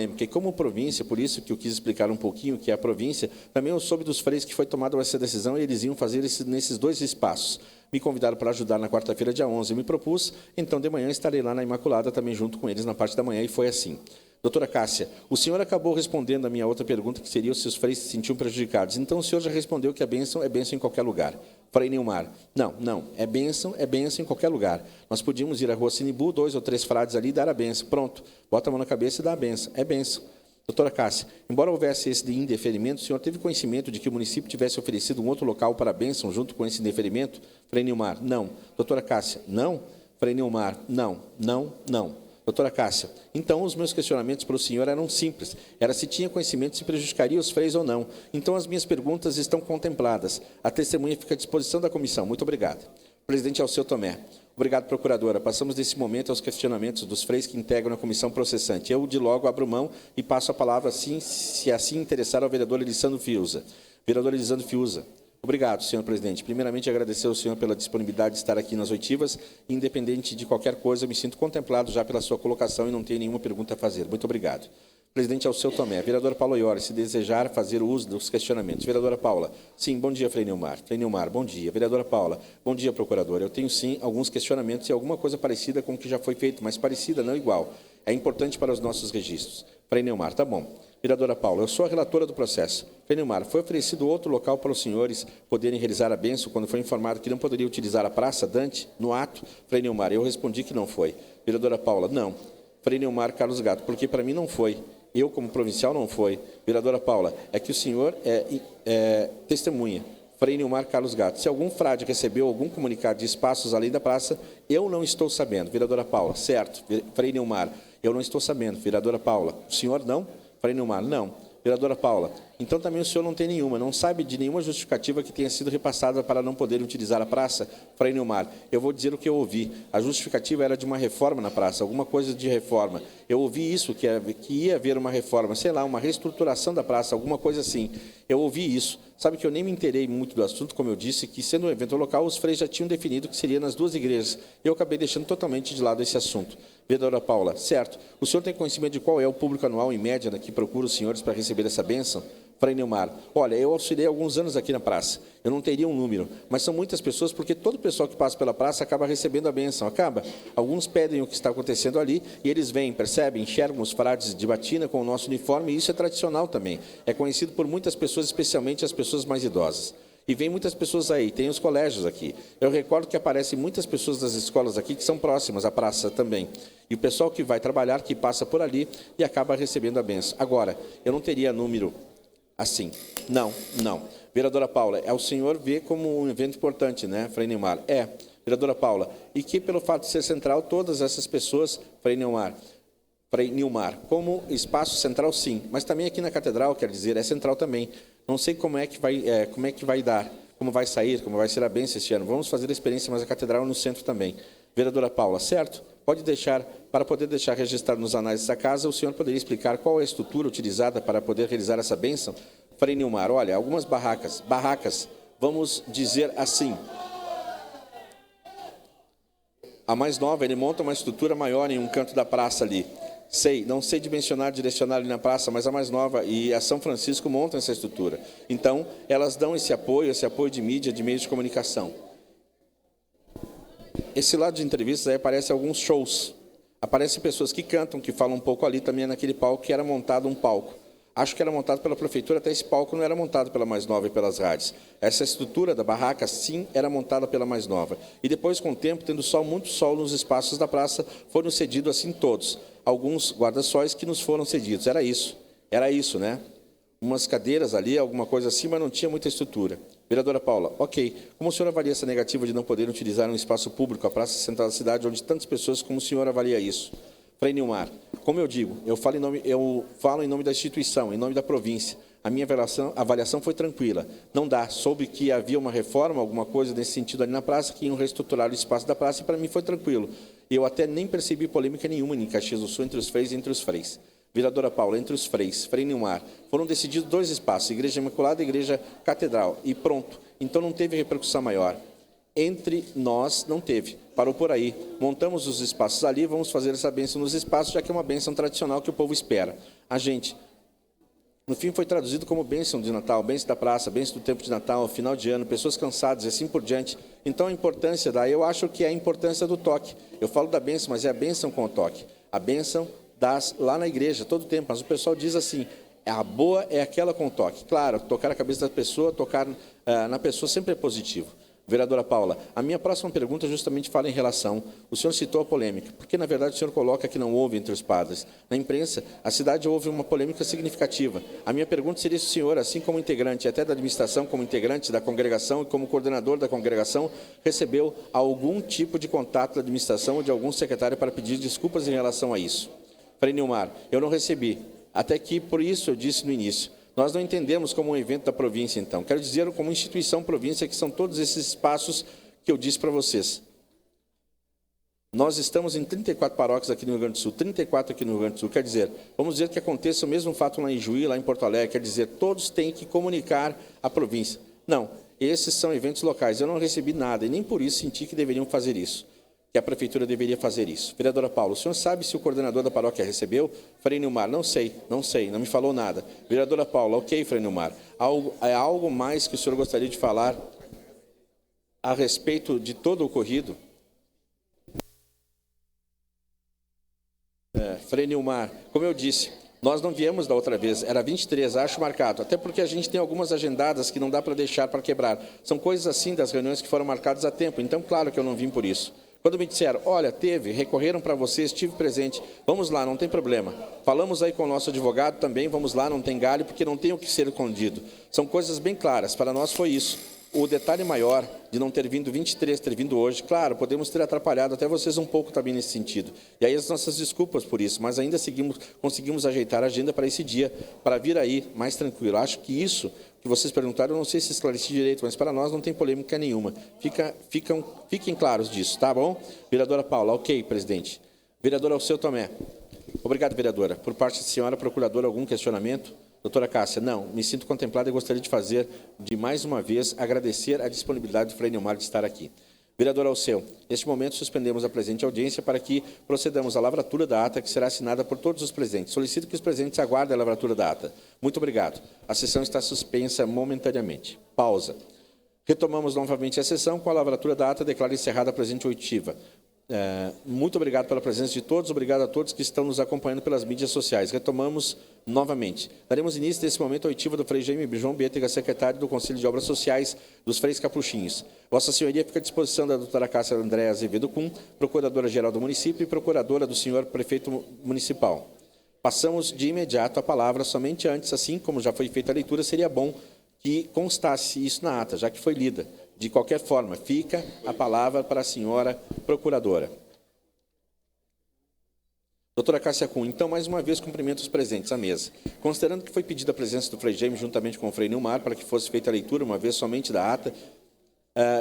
Porque como província, por isso que eu quis explicar um pouquinho que é a província, também eu soube dos freis que foi tomada essa decisão e eles iam fazer nesses dois espaços. Me convidaram para ajudar na quarta-feira, dia 11, eu me propus, então de manhã estarei lá na Imaculada também junto com eles na parte da manhã e foi assim. Doutora Cássia, o senhor acabou respondendo a minha outra pergunta, que seria se os freis se sentiam prejudicados. Então o senhor já respondeu que a bênção é bênção em qualquer lugar. Frei Nilmar, não, é bênção em qualquer lugar. Nós podíamos ir à Rua Sinibu, 2 ou 3 frades ali e dar a bênção. Pronto, bota a mão na cabeça e dá a bênção. É bênção. Doutora Cássia, embora houvesse esse indeferimento, o senhor teve conhecimento de que o município tivesse oferecido um outro local para a bênção junto com esse indeferimento? Frei Nilmar, não. Doutora Cássia, não. Frei Nilmar, não. Doutora Cássia, então os meus questionamentos para o senhor eram simples. Era se tinha conhecimento se prejudicaria os freis ou não. Então as minhas perguntas estão contempladas. A testemunha fica à disposição da comissão. Muito obrigado. Presidente Alceu Tomé. Obrigado, procuradora. Passamos nesse momento aos questionamentos dos freis que integram a comissão processante. Eu, de logo, abro mão e passo a palavra, assim, se assim interessar, ao vereador Elisandro Fiuza. Vereador Elisandro Fiuza. Obrigado, senhor presidente. Primeiramente, agradecer ao senhor pela disponibilidade de estar aqui nas oitivas. Independente de qualquer coisa, me sinto contemplado já pela sua colocação e não tenho nenhuma pergunta a fazer. Muito obrigado. Presidente Alceu Tomé. Vereadora Paula Iori, se desejar fazer o uso dos questionamentos. Vereadora Paula. Sim, bom dia, Frei Nilmar. Frei Nilmar, bom dia. Vereadora Paula. Bom dia, procuradora. Eu tenho, sim, alguns questionamentos e alguma coisa parecida com o que já foi feito, mas parecida, não igual. É importante para os nossos registros. Frei Nilmar, tá bom. Vereadora Paula, eu sou a relatora do processo. Frei Nilmar, foi oferecido outro local para os senhores poderem realizar a bênção quando foi informado que não poderia utilizar a Praça Dante no ato? Frei Nilmar, eu respondi que não foi. Vereadora Paula, não. Frei Nilmar Carlos Gato, porque para mim não foi. Eu, como provincial, não foi. Vereadora Paula, é que o senhor é testemunha. Frei Nilmar Carlos Gato. Se algum frade recebeu algum comunicado de espaços além da praça, eu não estou sabendo. Vereadora Paula, certo. Frei Nilmar, eu não estou sabendo. Vereadora Paula, o senhor não? Frei Nilmar, não. Vereadora Paula, então também o senhor não tem nenhuma, não sabe de nenhuma justificativa que tenha sido repassada para não poder utilizar a praça? Frei Nilmar, eu vou dizer o que eu ouvi. A justificativa era de uma reforma na praça, alguma coisa de reforma. Eu ouvi isso, que ia haver uma reforma, sei lá, uma reestruturação da praça, alguma coisa assim. Eu ouvi isso. Sabe que eu nem me inteirei muito do assunto, como eu disse, que sendo um evento local, os freis já tinham definido que seria nas duas igrejas. Eu acabei deixando totalmente de lado esse assunto. Vereadora Paula, certo. O senhor tem conhecimento de qual é o público anual, em média, que procura os senhores para receber essa bênção? Frei Nilmar, olha, eu auxiliei alguns anos aqui na praça. Eu não teria um número, mas são muitas pessoas, porque todo o pessoal que passa pela praça acaba recebendo a bênção. Acaba. Alguns pedem o que está acontecendo ali e eles vêm, percebem, enxergam os frades de batina com o nosso uniforme, e isso é tradicional também. É conhecido por muitas pessoas, especialmente as pessoas mais idosas. E vem muitas pessoas aí, tem os colégios aqui. Eu recordo que aparecem muitas pessoas das escolas aqui que são próximas à praça também. E o pessoal que vai trabalhar, que passa por ali e acaba recebendo a bênção. Agora, eu não teria número assim. Não. Vereadora Paula, o senhor vê como um evento importante, né, Frei Nilmar? É. Vereadora Paula, e que pelo fato de ser central, todas essas pessoas, Frei Nilmar, como espaço central, sim, mas também aqui na Catedral, quer dizer, é central também. Não sei como é que vai dar, como vai sair, como vai ser a bênção este ano. Vamos fazer a experiência, mas a Catedral é no centro também. Vereadora Paula, certo? Pode deixar, para poder deixar registrado nos anais dessa casa, o senhor poderia explicar qual é a estrutura utilizada para poder realizar essa bênção? Frei Nilmar, olha, algumas barracas, vamos dizer assim. A mais nova, ele monta uma estrutura maior em um canto da praça ali. Não sei direcionar ali na praça, mas a mais nova e a São Francisco montam essa estrutura. Então, elas dão esse apoio de mídia, de meios de comunicação. Esse lado de entrevistas aí aparece alguns shows. Aparecem pessoas que cantam, que falam um pouco ali também naquele palco, que era montado um palco. Acho que era montado pela prefeitura, até esse palco não era montado pela Mais Nova e pelas rádios. Essa estrutura da barraca, sim, era montada pela Mais Nova. E depois, com o tempo, tendo muito sol nos espaços da praça, foram cedidos assim todos. Alguns guarda-sóis que nos foram cedidos. Era isso, né? Umas cadeiras ali, alguma coisa assim, mas não tinha muita estrutura. Vereadora Paula, ok. Como o senhor avalia essa negativa de não poder utilizar um espaço público, a praça central da cidade, onde tantas pessoas, como o senhor avalia isso? Frei Nilmar, como eu digo, eu falo em nome da instituição, em nome da província. A minha avaliação foi tranquila. Não dá. Soube que havia uma reforma, alguma coisa nesse sentido ali na praça, que iam reestruturar o espaço da praça, e para mim foi tranquilo. Eu até nem percebi polêmica nenhuma em Caxias do Sul entre os freis e entre os freis. Vereadora Paula, entre os freis, Frei Nilmar, foram decididos 2 espaços, Igreja Imaculada e Igreja Catedral, e pronto. Então não teve repercussão maior. Entre nós, não teve. parou por aí. Montamos os espaços ali, vamos fazer essa bênção nos espaços, já que é uma bênção tradicional que o povo espera. A gente, no fim, foi traduzido como bênção de Natal, bênção da praça, bênção do tempo de Natal, final de ano, pessoas cansadas e assim por diante. Então, a importância eu acho que é a importância do toque. Eu falo da bênção, mas é a bênção com o toque. A bênção lá na igreja, todo tempo. Mas o pessoal diz assim, a boa é aquela com toque. Claro, tocar a cabeça da pessoa, tocar na pessoa sempre é positivo. Vereadora Paula, a minha próxima pergunta justamente fala em relação, o senhor citou a polêmica, porque na verdade o senhor coloca que não houve entre os padres. Na imprensa, a cidade houve uma polêmica significativa. A minha pergunta seria se o senhor, assim como integrante, até da administração, como integrante da congregação e como coordenador da congregação, recebeu algum tipo de contato da administração ou de algum secretário para pedir desculpas em relação a isso. Frei Nilmar, eu não recebi, até que por isso eu disse no início. Nós não entendemos como um evento da província, então. Quero dizer como instituição província, que são todos esses espaços que eu disse para vocês. Nós estamos em 34 paróquias aqui no Rio Grande do Sul, 34 aqui no Rio Grande do Sul. Quer dizer, vamos dizer que aconteça o mesmo fato lá em Juí, lá em Porto Alegre. Quer dizer, todos têm que comunicar à província. Não, esses são eventos locais. Eu não recebi nada e nem por isso senti que deveriam fazer isso, que a prefeitura deveria fazer isso. Vereadora Paula, o senhor sabe se o coordenador da paróquia recebeu? Frei Nilmar, não sei, não me falou nada. Vereadora Paula, ok, Frei Nilmar. É algo mais que o senhor gostaria de falar a respeito de todo o ocorrido? Frei Nilmar, como eu disse, nós não viemos da outra vez, era 23, acho marcado, até porque a gente tem algumas agendadas que não dá para deixar para quebrar. São coisas assim das reuniões que foram marcadas a tempo, então claro que eu não vim por isso. Quando me disseram, olha, recorreram para você, estive presente, vamos lá, não tem problema. Falamos aí com o nosso advogado também, vamos lá, não tem galho, porque não tem o que ser escondido. São coisas bem claras, para nós foi isso. O detalhe maior de não ter vindo 23, ter vindo hoje, claro, podemos ter atrapalhado até vocês um pouco também nesse sentido. E aí as nossas desculpas por isso, mas ainda conseguimos ajeitar a agenda para esse dia, para vir aí mais tranquilo. Acho que isso que vocês perguntaram, eu não sei se esclareci direito, mas para nós não tem polêmica nenhuma. Fiquem claros disso, tá bom? Vereadora Paula, ok, presidente. Vereadora Alceu Tomé. Obrigado, vereadora. Por parte da senhora procuradora, algum questionamento? Doutora Cássia, não, me sinto contemplada e gostaria de fazer, de mais uma vez, agradecer a disponibilidade do Frei Nilmar de estar aqui. Vereador Alceu, neste momento suspendemos a presente audiência para que procedamos à lavratura da ata, que será assinada por todos os presentes. Solicito que os presentes aguardem a lavratura da ata. Muito obrigado. A sessão está suspensa momentaneamente. Pausa. Retomamos novamente a sessão com a lavratura da ata. Declaro encerrada a presente oitiva. Muito obrigado pela presença de todos, obrigado a todos que estão nos acompanhando pelas mídias sociais. Retomamos novamente. Daremos início nesse momento à oitiva do Frei Jaime João Bietega, secretário do Conselho de Obras Sociais dos Freis Capuchinhos. Vossa Senhoria fica à disposição da doutora Cássia Andréa Azevedo Kuhn, procuradora-geral do município e procuradora do senhor prefeito municipal. Passamos de imediato a palavra, somente antes, assim como já foi feita a leitura, seria bom que constasse isso na ata, já que foi lida. De qualquer forma, fica a palavra para a senhora procuradora. Doutora Cássia Kuhn, então, mais uma vez, cumprimento os presentes à mesa. Considerando que foi pedida a presença do Frei Jaime juntamente com o Frei Nilmar para que fosse feita a leitura, uma vez somente da ata,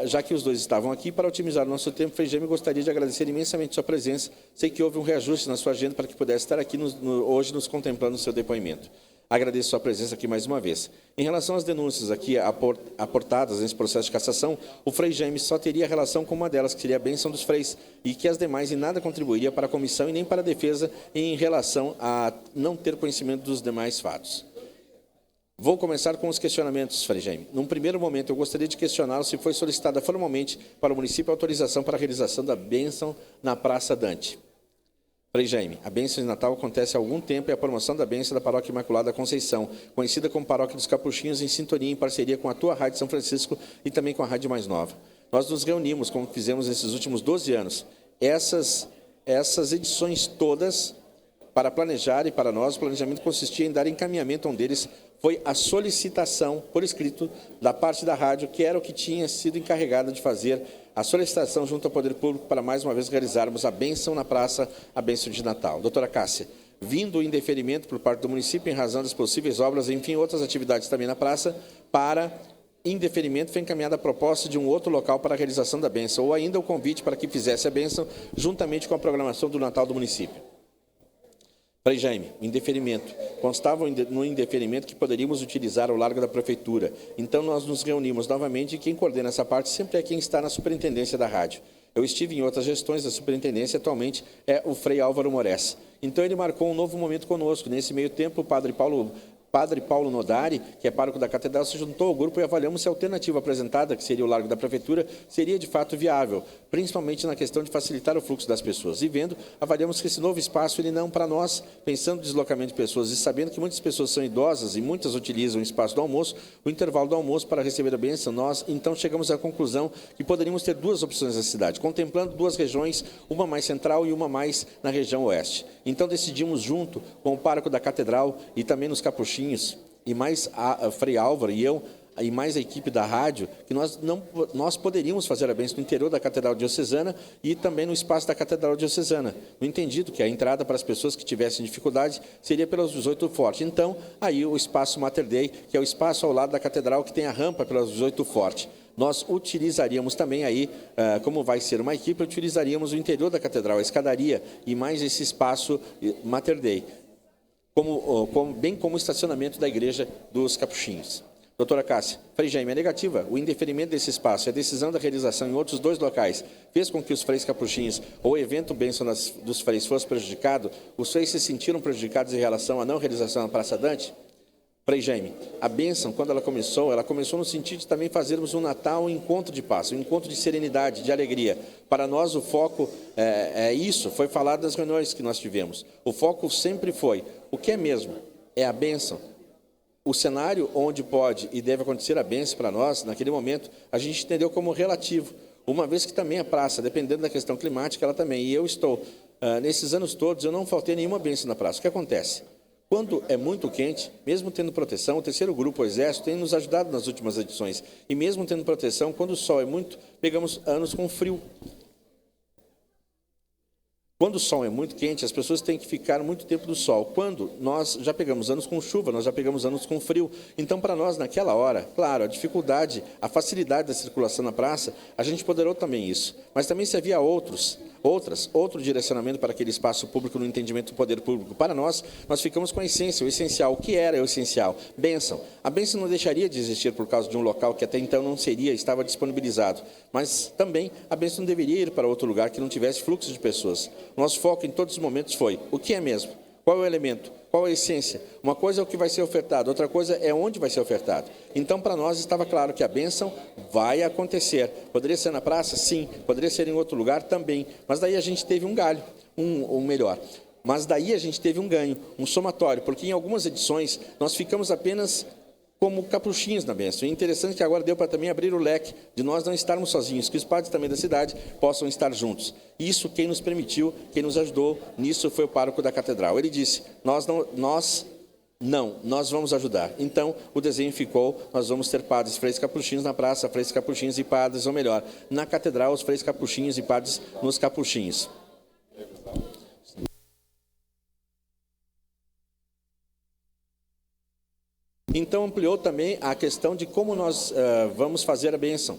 já que os dois estavam aqui, para otimizar o nosso tempo, Frei Jaime gostaria de agradecer imensamente sua presença. Sei que houve um reajuste na sua agenda para que pudesse estar aqui hoje nos contemplando no seu depoimento. Agradeço sua presença aqui mais uma vez. Em relação às denúncias aqui aportadas nesse processo de cassação, o Frei Jaime só teria relação com uma delas, que seria a bênção dos freis, e que as demais em nada contribuiria para a comissão e nem para a defesa em relação a não ter conhecimento dos demais fatos. Vou começar com os questionamentos, Frei Jaime. Num primeiro momento, eu gostaria de questioná-lo se foi solicitada formalmente para o município a autorização para a realização da bênção na Praça Dante. Frei Jaime, a bênção de Natal acontece há algum tempo e a promoção da bênção da Paróquia Imaculada Conceição, conhecida como Paróquia dos Capuchinhos, em sintonia em parceria com a tua Rádio São Francisco e também com a Rádio Mais Nova. Nós nos reunimos, como fizemos nesses últimos 12 anos, essas edições todas para planejar, e para nós o planejamento consistia em dar encaminhamento a um deles, foi a solicitação por escrito da parte da rádio, que era o que tinha sido encarregada de fazer a solicitação junto ao Poder Público para mais uma vez realizarmos a bênção na praça, a bênção de Natal. Doutora Cássia, vindo o indeferimento por parte do município em razão das possíveis obras, enfim, outras atividades também na praça, para indeferimento foi encaminhada a proposta de um outro local para a realização da bênção, ou ainda o convite para que fizesse a bênção juntamente com a programação do Natal do município. Frei Jaime, indeferimento. Constava no indeferimento que poderíamos utilizar o largo da prefeitura. Então, nós nos reunimos novamente e quem coordena essa parte sempre é quem está na superintendência da rádio. Eu estive em outras gestões da superintendência, atualmente é o Frei Álvaro Moraes. Então, ele marcou um novo momento conosco. Nesse meio tempo, o Padre Paulo Nodari, que é pároco da Catedral, se juntou ao grupo e avaliamos se a alternativa apresentada, que seria o Largo da Prefeitura, seria de fato viável, principalmente na questão de facilitar o fluxo das pessoas. E vendo, avaliamos que esse novo espaço, ele não para nós, pensando no deslocamento de pessoas e sabendo que muitas pessoas são idosas e muitas utilizam o espaço do almoço, o intervalo do almoço para receber a bênção, nós então chegamos à conclusão que poderíamos ter duas opções na cidade, contemplando duas regiões, uma mais central e uma mais na região oeste. Então decidimos junto com o pároco da Catedral e também nos Capuchinhos, e mais a Frei Álvaro e eu, e mais a equipe da rádio, que nós poderíamos fazer a bênção no interior da Catedral Diocesana e também no espaço da Catedral Diocesana. No entendido que a entrada para as pessoas que tivessem dificuldade seria pelos 18 Forte. Então, aí o espaço Mater Dei, que é o espaço ao lado da Catedral, que tem a rampa pelas 18 Forte. Nós utilizaríamos também aí, como vai ser uma equipe, utilizaríamos o interior da Catedral, a escadaria e mais esse espaço Mater Dei, bem como o estacionamento da Igreja dos Capuchinhos. Doutora Cássia, Frei Jaime, é negativa. O indeferimento desse espaço e a decisão da realização em outros dois locais fez com que os freis capuchinhos ou o evento bênção dos freis fosse prejudicado? Os freis se sentiram prejudicados em relação à não realização da Praça Dante? Frei Jaime, a bênção, quando ela começou no sentido de também fazermos um Natal, um encontro de paz, um encontro de serenidade, de alegria. Para nós, o foco é isso, foi falado nas reuniões que nós tivemos. O foco sempre foi, o que é mesmo? É a bênção. O cenário onde pode e deve acontecer a bênção para nós, naquele momento, a gente entendeu como relativo. Uma vez que também a praça, dependendo da questão climática, ela também. E eu estou, nesses anos todos, eu não faltei nenhuma bênção na praça. O que acontece? Quando é muito quente, mesmo tendo proteção, o terceiro grupo, o Exército, tem nos ajudado nas últimas edições. E mesmo tendo proteção, quando o sol é muito, pegamos anos com frio. Quando o sol é muito quente, as pessoas têm que ficar muito tempo do sol. Quando nós já pegamos anos com chuva, nós já pegamos anos com frio. Então, para nós, naquela hora, claro, a dificuldade, a facilidade da circulação na praça, a gente poderou também isso. Mas também se havia outro direcionamento para aquele espaço público no entendimento do poder público. Para nós ficamos com a essência, o essencial. O que era o essencial? Bênção. A bênção não deixaria de existir por causa de um local que até então não estava disponibilizado. Mas também a bênção não deveria ir para outro lugar que não tivesse fluxo de pessoas. Nosso foco em todos os momentos foi o que é mesmo? Qual é o elemento? Qual é a essência? Uma coisa é o que vai ser ofertado, outra coisa é onde vai ser ofertado. Então, para nós, estava claro que a bênção vai acontecer. Poderia ser na praça? Sim. Poderia ser em outro lugar? Também. Mas daí a gente teve um galho, Mas daí a gente teve um ganho, um somatório, porque em algumas edições nós ficamos apenas como capuchinhos na bênção. E é interessante que agora deu para também abrir o leque de nós não estarmos sozinhos, que os padres também da cidade possam estar juntos. Isso quem nos permitiu, quem nos ajudou nisso foi o pároco da Catedral. Ele disse, nós vamos ajudar. Então, o desenho ficou, nós vamos ter padres, freis capuchinhos na praça, freis capuchinhos e padres, ou melhor, na Catedral, os freis capuchinhos e padres nos capuchinhos. Então, ampliou também a questão de como nós vamos fazer a bênção,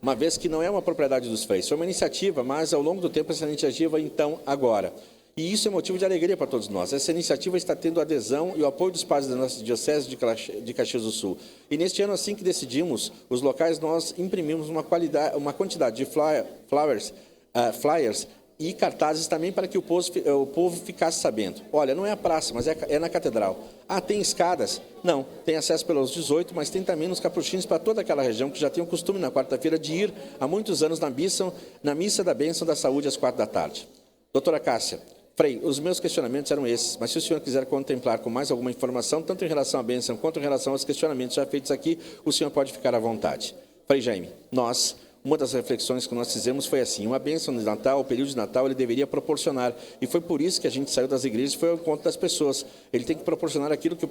uma vez que não é uma propriedade dos freis. Foi uma iniciativa, mas ao longo do tempo essa iniciativa, então, agora. E isso é motivo de alegria para todos nós. Essa iniciativa está tendo adesão e o apoio dos padres da nossa Diocese de Caxias do Sul. E neste ano, assim que decidimos os locais, nós imprimimos uma quantidade de flyers e cartazes também para que o povo ficasse sabendo. Olha, não é a praça, mas é na Catedral. Ah, tem escadas? Não, tem acesso pelos 18, mas tem também nos capuchinhos para toda aquela região que já tem o costume na quarta-feira de ir há muitos anos na missa da bênção da saúde às 4 da tarde. Doutora Cássia, Frei, os meus questionamentos eram esses, mas se o senhor quiser contemplar com mais alguma informação, tanto em relação à bênção quanto em relação aos questionamentos já feitos aqui, o senhor pode ficar à vontade. Frei Jaime, uma das reflexões que nós fizemos foi assim, uma bênção de Natal, o período de Natal, ele deveria proporcionar, e foi por isso que a gente saiu das igrejas e foi ao encontro das pessoas. Ele tem que proporcionar aquilo que é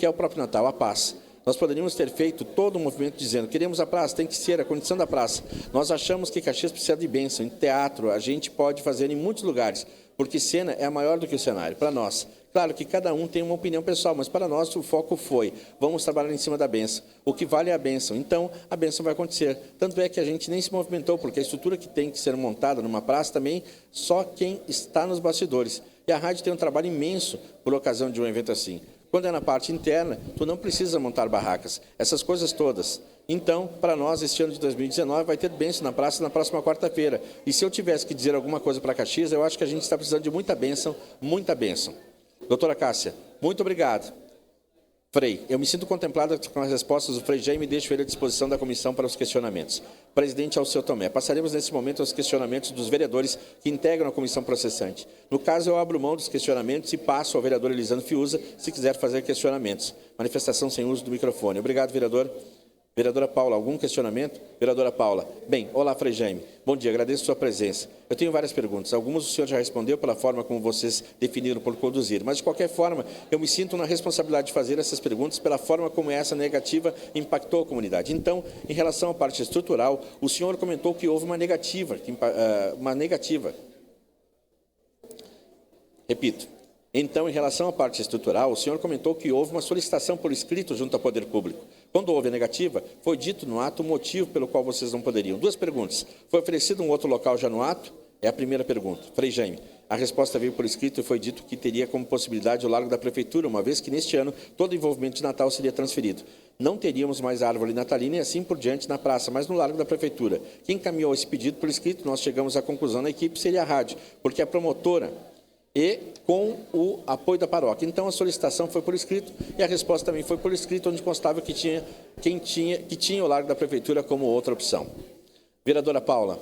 o próprio Natal, a paz. Nós poderíamos ter feito todo um movimento dizendo, queremos a praça, tem que ser a condição da praça. Nós achamos que Caxias precisa de bênção, em teatro, a gente pode fazer em muitos lugares, porque cena é maior do que o cenário, para nós. Claro que cada um tem uma opinião pessoal, mas para nós o foco foi, vamos trabalhar em cima da bênção. O que vale é a bênção. Então, a bênção vai acontecer. Tanto é que a gente nem se movimentou, porque a estrutura que tem que ser montada numa praça também, só quem está nos bastidores. E a rádio tem um trabalho imenso por ocasião de um evento assim. Quando é na parte interna, tu não precisa montar barracas. Essas coisas todas, Então, para nós, este ano de 2019, vai ter bênção na praça na próxima quarta-feira. E se eu tivesse que dizer alguma coisa para Caxias, eu acho que a gente está precisando de muita bênção, muita bênção. Doutora Cássia, muito obrigado. Frei, eu me sinto contemplada com as respostas do Frei Jaime e deixo ele à disposição da comissão para os questionamentos. Presidente Alceu Tomé, passaremos nesse momento aos questionamentos dos vereadores que integram a comissão processante. No caso, eu abro mão dos questionamentos e passo ao vereador Elisandro Fiuza, se quiser fazer questionamentos. Manifestação sem uso do microfone. Obrigado, vereador. Vereadora Paula, algum questionamento? Vereadora Paula. Bem, olá, Frei Jaime. Bom dia, agradeço sua presença. Eu tenho várias perguntas. Algumas o senhor já respondeu pela forma como vocês definiram por conduzir. Mas, de qualquer forma, eu me sinto na responsabilidade de fazer essas perguntas pela forma como essa negativa impactou a comunidade. Então, em relação à parte estrutural, o senhor comentou que houve uma negativa. Repito. Então, em relação à parte estrutural, o senhor comentou que houve uma solicitação por escrito junto ao Poder Público. Quando houve a negativa, foi dito no ato o motivo pelo qual vocês não poderiam. Duas perguntas. Foi oferecido um outro local já no ato? É a primeira pergunta. Frei Jaime, a resposta veio por escrito e foi dito que teria como possibilidade o Largo da Prefeitura, uma vez que neste ano todo o envolvimento de Natal seria transferido. Não teríamos mais árvore natalina e assim por diante na praça, mas no Largo da Prefeitura. Quem encaminhou esse pedido por escrito, nós chegamos à conclusão na equipe, seria a rádio, porque a promotora e com o apoio da paróquia. Então, a solicitação foi por escrito e a resposta também foi por escrito, onde constava que tinha o Largo da Prefeitura como outra opção. Vereadora Paula,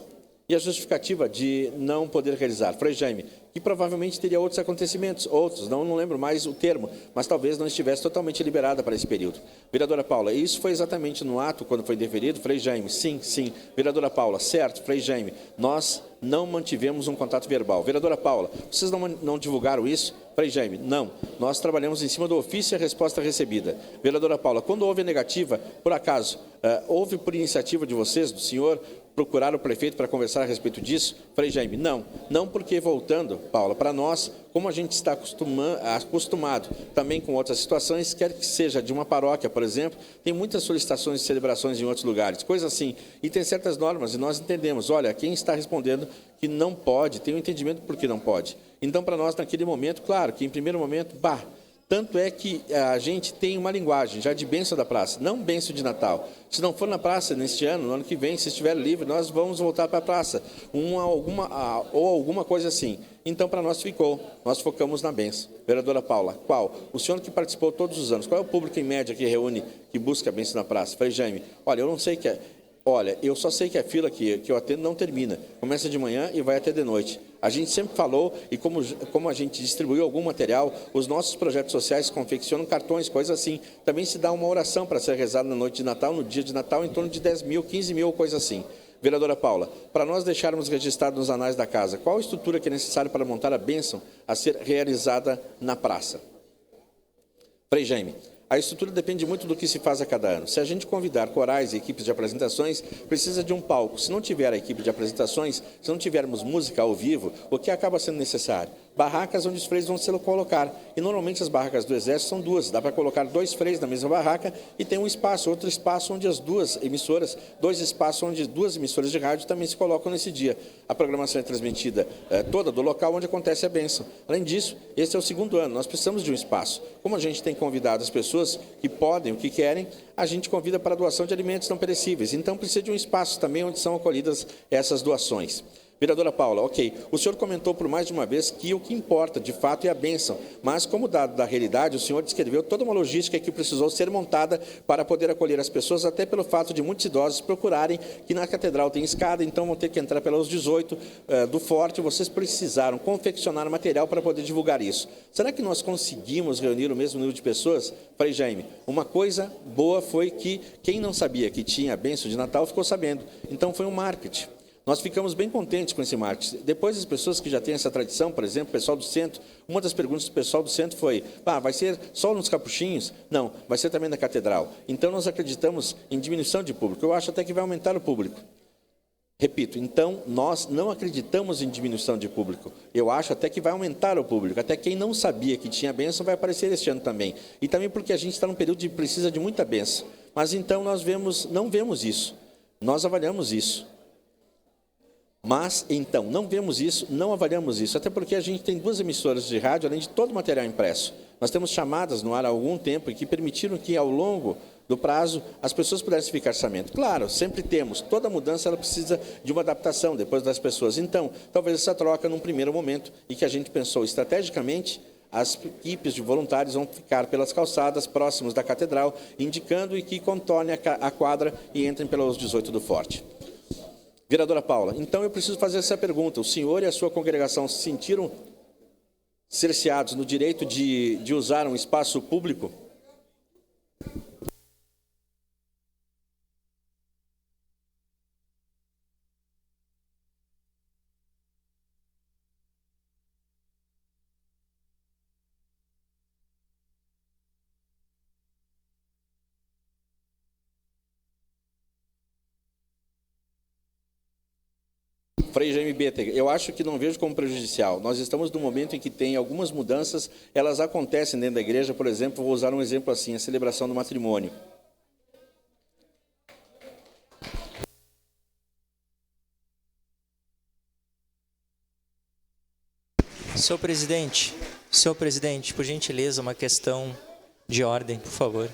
e a justificativa de não poder realizar? Frei Jaime, que provavelmente teria outros acontecimentos, não lembro mais o termo, mas talvez não estivesse totalmente liberada para esse período. Vereadora Paula, isso foi exatamente no ato quando foi deferido? Frei Jaime, sim. Vereadora Paula, certo, Frei Jaime, nós não mantivemos um contato verbal. Vereadora Paula, vocês não divulgaram isso? Frei Jaime, não. Nós trabalhamos em cima do ofício e a resposta recebida. Vereadora Paula, quando houve a negativa, por acaso, houve por iniciativa de vocês, do senhor, procurar o prefeito para conversar a respeito disso? Frei Jaime, não porque, voltando, Paula, para nós, como a gente está acostumado também com outras situações, quer que seja de uma paróquia, por exemplo, tem muitas solicitações de celebrações em outros lugares, coisas assim, e tem certas normas, e nós entendemos, olha, quem está respondendo que não pode, tem um entendimento por que não pode. Então, para nós, naquele momento, claro, que em primeiro momento, tanto é que a gente tem uma linguagem já de bênção da praça, não bênção de Natal. Se não for na praça neste ano, no ano que vem, se estiver livre, nós vamos voltar para a praça, ou alguma coisa assim. Então, para nós ficou, nós focamos na bênção. Vereadora Paula, qual? O senhor que participou todos os anos, qual é o público em média que reúne, que busca a bênção na praça? Frei Jaime, olha, eu não sei que é. Olha, eu só sei que a fila que eu atendo não termina. Começa de manhã e vai até de noite. A gente sempre falou, e como a gente distribuiu algum material, os nossos projetos sociais confeccionam cartões, coisas assim. Também se dá uma oração para ser rezada na noite de Natal, no dia de Natal, em torno de 10 mil, 15 mil, coisa assim. Vereadora Paula, para nós deixarmos registrado nos anais da casa, qual a estrutura que é necessária para montar a bênção a ser realizada na praça? Frei Jaime. A estrutura depende muito do que se faz a cada ano. Se a gente convidar corais e equipes de apresentações, precisa de um palco. Se não tiver a equipe de apresentações, se não tivermos música ao vivo, o que acaba sendo necessário? Barracas onde os freios vão se colocar. E normalmente as barracas do Exército são duas. Dá para colocar 2 freios na mesma barraca e tem um espaço, outro espaço onde as dois espaços onde 2 emissoras de rádio também se colocam nesse dia. A programação é transmitida toda do local onde acontece a bênção. Além disso, esse é o 2º ano. Nós precisamos de um espaço. Como a gente tem convidado as pessoas que podem, o que querem, a gente convida para a doação de alimentos não perecíveis. Então, precisa de um espaço também onde são acolhidas essas doações. Vereadora Paula, ok. O senhor comentou por mais de uma vez que o que importa, de fato, é a bênção. Mas, como dado da realidade, o senhor descreveu toda uma logística que precisou ser montada para poder acolher as pessoas, até pelo fato de muitos idosos procurarem que na catedral tem escada, então vão ter que entrar pelos 18 do Forte. Vocês precisaram confeccionar material para poder divulgar isso. Será que nós conseguimos reunir o mesmo número de pessoas? Frei Jaime, uma coisa boa foi que quem não sabia que tinha a bênção de Natal ficou sabendo. Então, foi um marketing. Nós ficamos bem contentes com esse marketing. Depois, as pessoas que já têm essa tradição, por exemplo, o pessoal do centro, uma das perguntas do pessoal do centro foi, vai ser só nos capuchinhos? Não, vai ser também na catedral. Então, nós acreditamos em diminuição de público. Eu acho até que vai aumentar o público. Repito, então, nós não acreditamos em diminuição de público. Eu acho até que vai aumentar o público. Até quem não sabia que tinha bênção vai aparecer este ano também. E também porque a gente está num período de precisa de muita bênção. Mas, então, nós não vemos isso. Nós avaliamos isso. Mas, então, não vemos isso, não avaliamos isso, até porque a gente tem 2 emissoras de rádio, além de todo o material impresso. Nós temos chamadas no ar há algum tempo e que permitiram que, ao longo do prazo, as pessoas pudessem ficar orçamento. Claro, sempre temos, toda mudança ela precisa de uma adaptação depois das pessoas. Então, talvez essa troca num primeiro momento, e que a gente pensou estrategicamente, as equipes de voluntários vão ficar pelas calçadas próximos da catedral, indicando e que contornem a quadra e entrem pelos 18 do Forte. Vereadora Paula, então eu preciso fazer essa pergunta. O senhor e a sua congregação se sentiram cerceados no direito de usar um espaço público? Frei Jaime Betega, eu acho que não vejo como prejudicial. Nós estamos num momento em que tem algumas mudanças, elas acontecem dentro da igreja, por exemplo, vou usar um exemplo assim, a celebração do matrimônio. Senhor presidente, por gentileza, uma questão de ordem, por favor.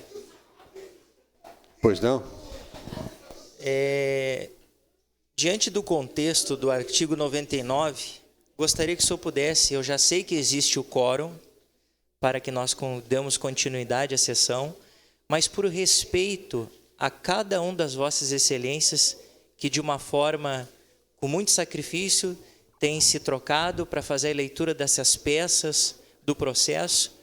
Pois não? Diante do contexto do artigo 99, gostaria que o senhor pudesse, eu já sei que existe o quórum, para que nós demos continuidade à sessão, mas por respeito a cada um das vossas excelências, que de uma forma, com muito sacrifício, tem se trocado para fazer a leitura dessas peças do processo,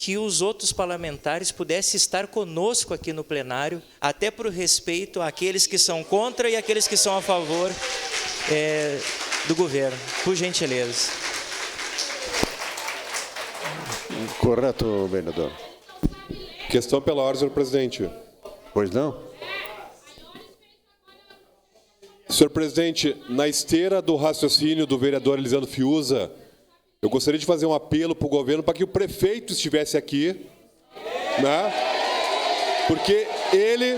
que os outros parlamentares pudessem estar conosco aqui no plenário, até por respeito àqueles que são contra e àqueles que são a favor do governo. Por gentileza. Correto, vereador. Questão pela ordem, senhor presidente. Pois não? Senhor presidente, na esteira do raciocínio do vereador Elisandro Fiuza, eu gostaria de fazer um apelo para o governo para que o prefeito estivesse aqui, né? Porque ele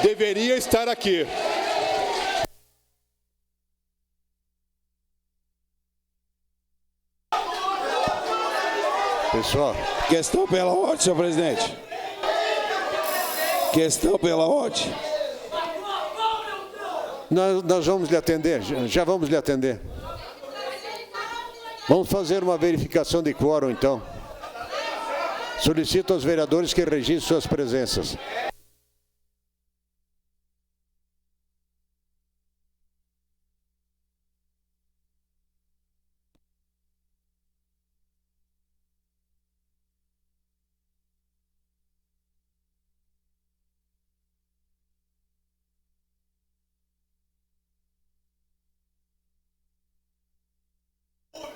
deveria estar aqui. Pessoal. Questão pela ordem, senhor presidente. Questão pela ordem. Nós vamos lhe atender, já vamos lhe atender. Vamos fazer uma verificação de quórum, então. Solicito aos vereadores que registrem suas presenças.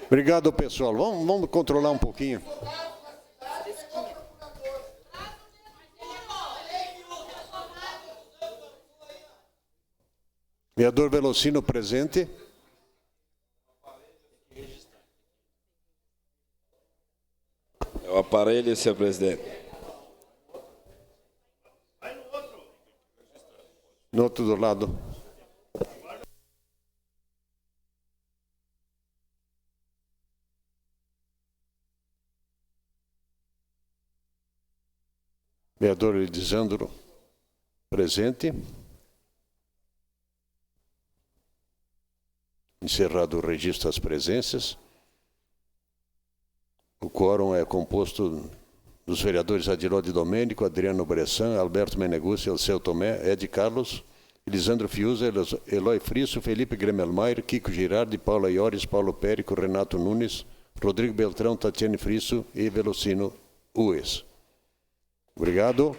Obrigado, pessoal. Vamos controlar um pouquinho. Vereador Velocino presente. É o aparelho, senhor presidente. No outro do lado. Vereador Elisandro, presente. Encerrado o registro das presenças. O quórum é composto dos vereadores Adiló de Domênico, Adriano Bressan, Alberto Meneguzzi, Alceu Tomé, Ed Carlos, Elisandro Fiuza, Eloy Frisso, Felipe Gremelmaier, Kiko Girardi, Paula Iores, Paulo Périco, Renato Nunes, Rodrigo Beltrão, Tatiane Frisso e Velocino Ues. Obrigado.